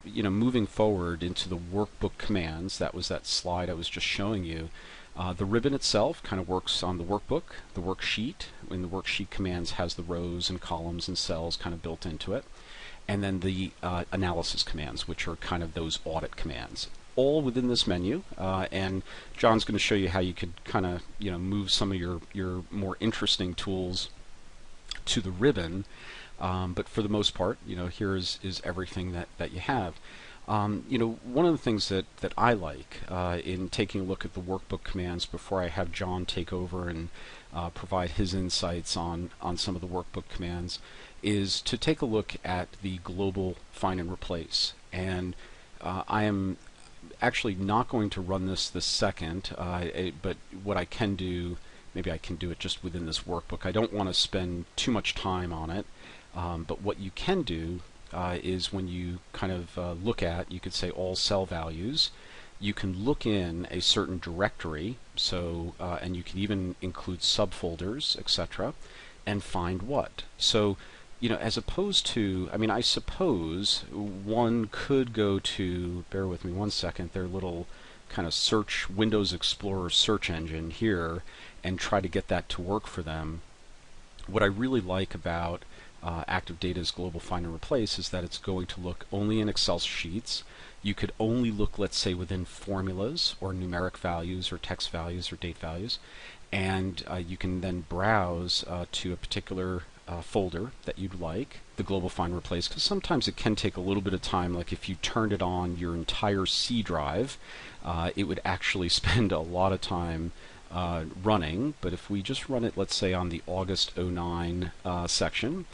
moving forward into the workbook commands, that was that slide I was just showing you. The ribbon itself kind of works on the workbook, the worksheet. When the worksheet commands has the rows and columns and cells kind of built into it. And then the analysis commands, which are kind of those audit commands, all within this menu. And John's going to show you how you could kind of move some of your more interesting tools to the ribbon. But for the most part, here is everything that you have. One of the things that I like in taking a look at the workbook commands before I have John take over and provide his insights on some of the workbook commands is to take a look at the global find and replace. And I am actually not going to run this second, but what I can do, maybe I can do it just within this workbook. I don't want to spend too much time on it, but what you can do is when you kind of look at, you could say all cell values, you can look in a certain directory, so and you can even include subfolders, etc., and find what. So as opposed to, I suppose one could go to, bear with me one second, their little kind of search, Windows Explorer search engine here, and try to get that to work for them. What I really like about Active Data's Global Find and Replace is that it's going to look only in Excel sheets. You could only look, let's say, within formulas or numeric values or text values or date values, and you can then browse to a particular folder that you'd like, the Global Find and Replace, because sometimes it can take a little bit of time. Like if you turned it on your entire C drive, it would actually spend a lot of time running. But if we just run it, let's say, on the August 09 section,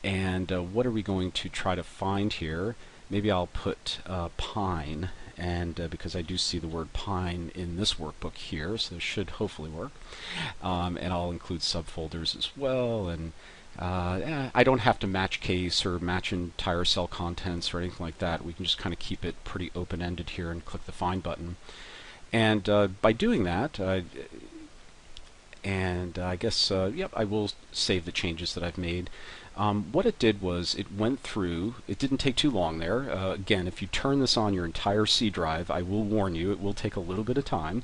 and what are we going to try to find here? Maybe I'll put pine, and because I do see the word pine in this workbook here, so it should hopefully work. And I'll include subfolders as well, and I don't have to match case or match entire cell contents or anything like that. We can just kind of keep it pretty open-ended here and click the Find button. And by doing that, and I guess, yep, I will save the changes that I've made. What it did was it went through, it didn't take too long there. Again, if you turn this on your entire C drive, I will warn you, it will take a little bit of time.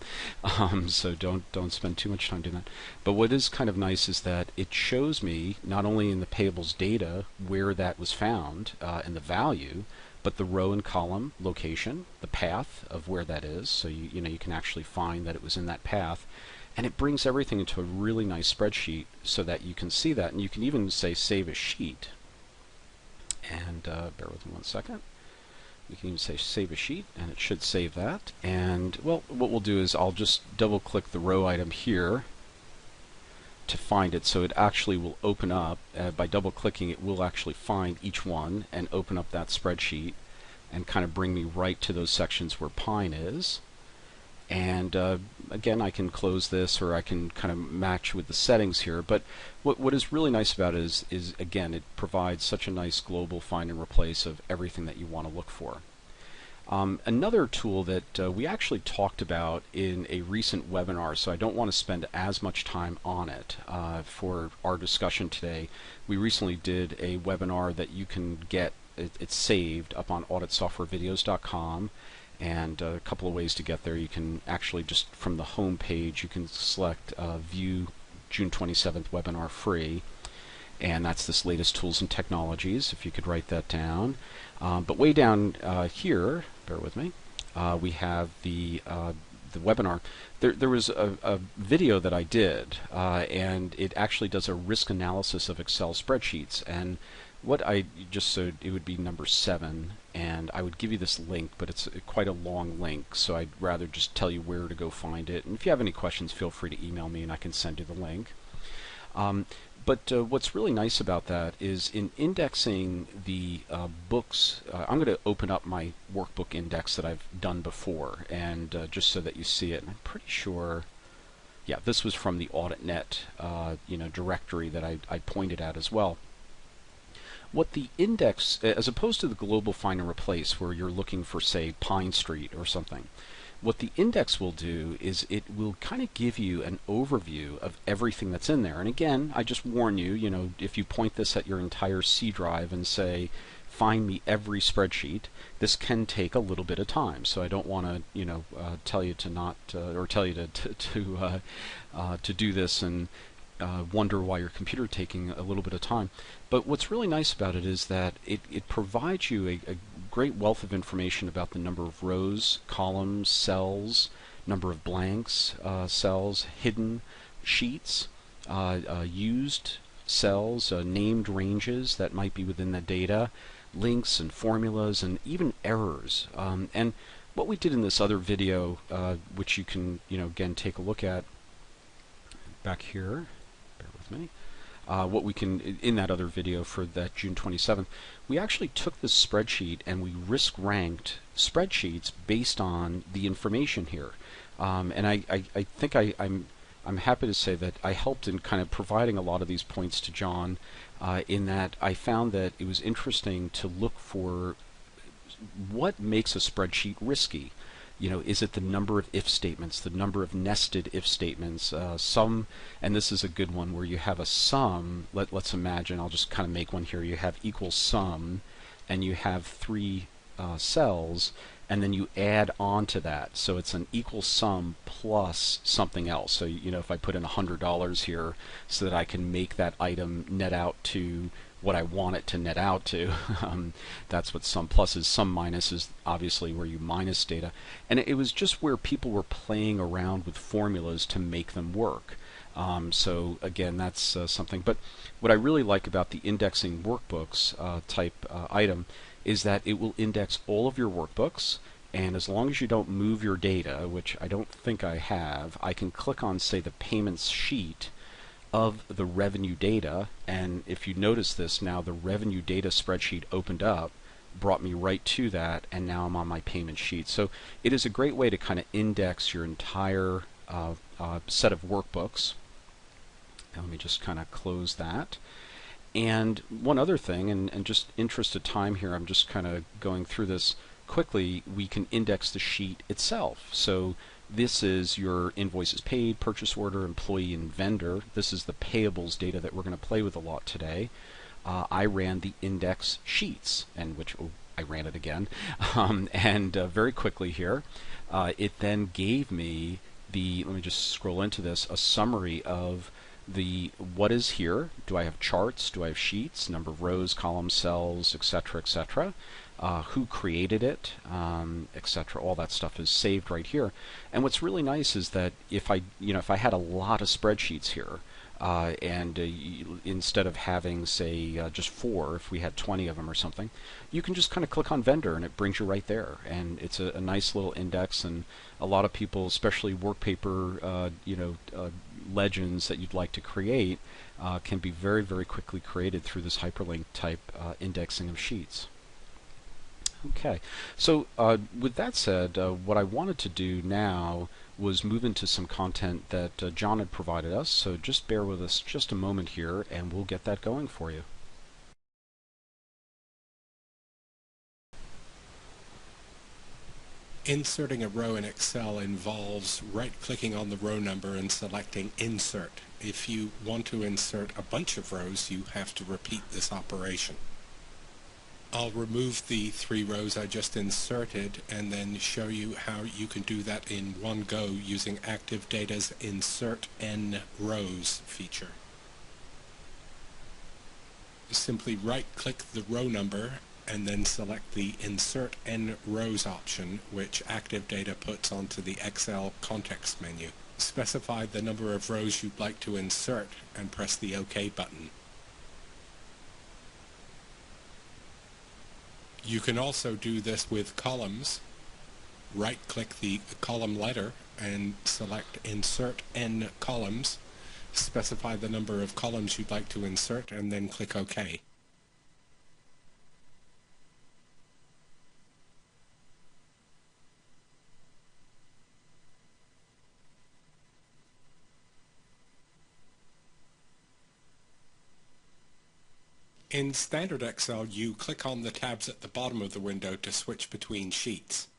So don't spend too much time doing that. But what is kind of nice is that it shows me not only in the payables data where that was found and the value, but the row and column location, the path of where that is. So you can actually find that it was in that path. And it brings everything into a really nice spreadsheet so that you can see that, and you can even say save as sheet. And bear with me one second. We can even say save a sheet, and it should save that. And well, what we'll do is I'll just double click the row item here to find it, so it actually will open up. By double clicking, it will actually find each one and open up that spreadsheet and kind of bring me right to those sections where pine is. And again, I can close this, or I can kind of match with the settings here. But what is really nice about it is again, it provides such a nice global find and replace of everything that you want to look for. Another tool that we actually talked about in a recent webinar, so I don't want to spend as much time on it for our discussion today. We recently did a webinar that you can get, it's saved up on auditsoftwarevideos.com. And a couple of ways to get there. You can actually just from the home page, you can select View June 27th webinar free, and that's this latest tools and technologies, if you could write that down. But way down here, bear with me, we have the webinar. There was a video that I did, and it actually does a risk analysis of Excel spreadsheets. And what I just so it would be number 7, and I would give you this link, but it's quite a long link, so I'd rather just tell you where to go find it. And if you have any questions, feel free to email me and I can send you the link. But what's really nice about that is in indexing the books, I'm going to open up my workbook index that I've done before, and just so that you see it. And I'm pretty sure, yeah, this was from the AuditNet directory that I pointed at as well. What the index, as opposed to the global find and replace where you're looking for, say, Pine Street or something, what the index will do is it will kind of give you an overview of everything that's in there. And again, I just warn you, if you point this at your entire C drive and say, find me every spreadsheet, this can take a little bit of time. So I don't want to, tell you to not, or tell you to do this and wonder why your computer taking a little bit of time. But what's really nice about it is that it provides you a great wealth of information about the number of rows, columns, cells, number of blanks, cells, hidden sheets, used cells, named ranges that might be within the data, links and formulas, and even errors. And what we did in this other video, which you can, again take a look at back here, bear with me, what we can, in that other video for that June 27th, we actually took this spreadsheet and we risk ranked spreadsheets based on the information here. And I think I'm happy to say that I helped in kind of providing a lot of these points to John, in that I found that it was interesting to look for what makes a spreadsheet risky. Is it the number of if statements, the number of nested if statements, some, and this is a good one where you have a sum, let's imagine, I'll just kind of make one here, you have equals sum, and you have three cells, and then you add on to that. So it's an equal sum plus something else. So, if I put in $100 here so that I can make that item net out to what I want it to net out to, that's what sum plus is. Sum minus is obviously where you minus data. And it was just where people were playing around with formulas to make them work. So again, that's something. But what I really like about the indexing workbooks type item is that it will index all of your workbooks, and as long as you don't move your data, which I don't think I have, I can click on, say, the payments sheet of the revenue data, and if you notice this now, the revenue data spreadsheet opened up, brought me right to that, and now I'm on my payment sheet. So it is a great way to kind of index your entire set of workbooks. Now let me just kind of close that. And one other thing, and just interest of time here, I'm just kind of going through this quickly, we can index the sheet itself. So this is your invoices paid, purchase order, employee, and vendor. This is the payables data that we're going to play with a lot today. I ran the index sheets, and I ran it again, and very quickly here, it then gave me let me just scroll into this, a summary of what is here. Do I have charts? Do I have sheets? Number of rows, columns, cells, etc., etc. Who created it, etc. All that stuff is saved right here. And what's really nice is that if I had a lot of spreadsheets here, and instead of having, say, just 4, if we had 20 of them or something, you can just kind of click on vendor and it brings you right there. And it's a nice little index, and a lot of people, especially work paper, legends that you'd like to create, can be very, very quickly created through this hyperlink type indexing of sheets. Okay, so with that said, what I wanted to do now was move into some content that John had provided us, so just bear with us just a moment here and we'll get that going for you. Inserting a row in Excel involves right-clicking on the row number and selecting Insert. If you want to insert a bunch of rows, you have to repeat this operation. I'll remove the 3 rows I just inserted and then show you how you can do that in one go using Active Data's Insert N Rows feature. Simply right-click the row number and then select the Insert N Rows option, which Active Data puts onto the Excel context menu. Specify the number of rows you'd like to insert and press the OK button. You can also do this with columns. Right-click the column letter and select Insert N Columns. Specify the number of columns you'd like to insert and then click OK. In standard Excel, you click on the tabs at the bottom of the window to switch between sheets.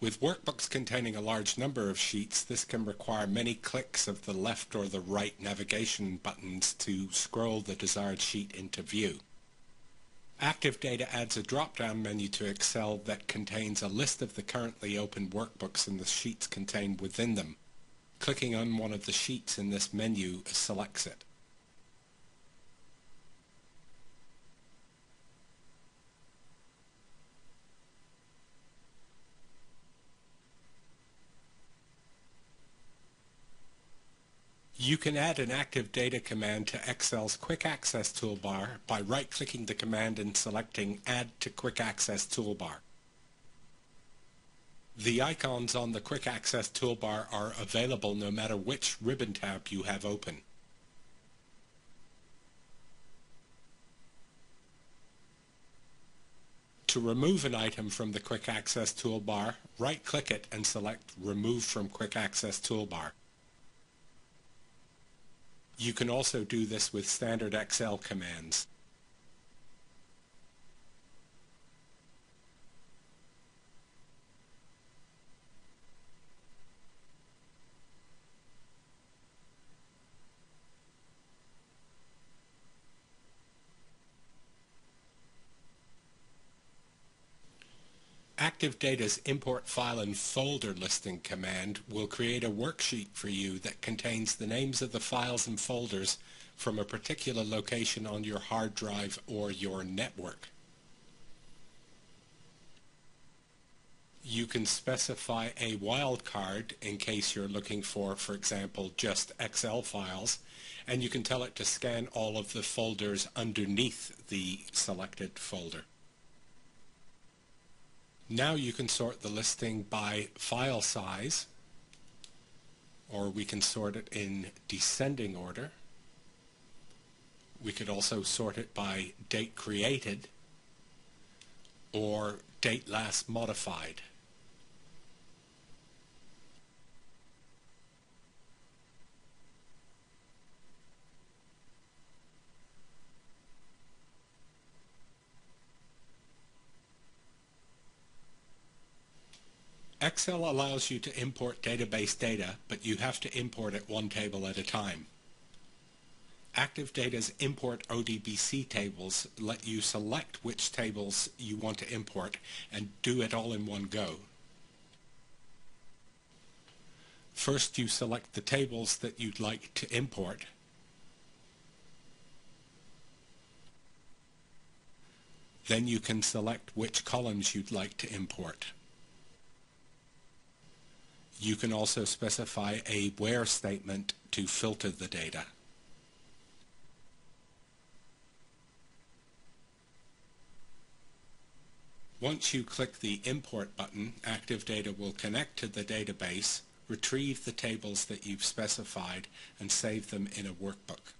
With workbooks containing a large number of sheets, this can require many clicks of the left or the right navigation buttons to scroll the desired sheet into view. Active Data adds a drop-down menu to Excel that contains a list of the currently open workbooks and the sheets contained within them. Clicking on one of the sheets in this menu selects it. You can add an Active Data command to Excel's Quick Access toolbar by right-clicking the command and selecting Add to Quick Access toolbar. The icons on the Quick Access toolbar are available no matter which ribbon tab you have open. To remove an item from the Quick Access toolbar, right-click it and select Remove from Quick Access toolbar. You can also do this with standard Excel commands. Active Data's Import File and Folder Listing command will create a worksheet for you that contains the names of the files and folders from a particular location on your hard drive or your network. You can specify a wildcard in case you're looking for example, just Excel files, and you can tell it to scan all of the folders underneath the selected folder. Now you can sort the listing by file size, or we can sort it in descending order. We could also sort it by date created or date last modified. Excel allows you to import database data, but you have to import it one table at a time. Active Data's Import Odbc tables let you select which tables you want to import and do it all in one go. First, you select the tables that you'd like to import. Then you can select which columns you'd like to import. You can also specify a where statement to filter the data. Once you click the Import button, Active Data will connect to the database, retrieve the tables that you've specified, and save them in a workbook.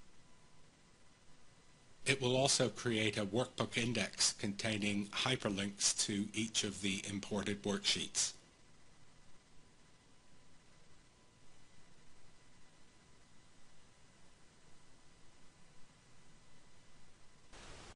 It will also create a workbook index containing hyperlinks to each of the imported worksheets.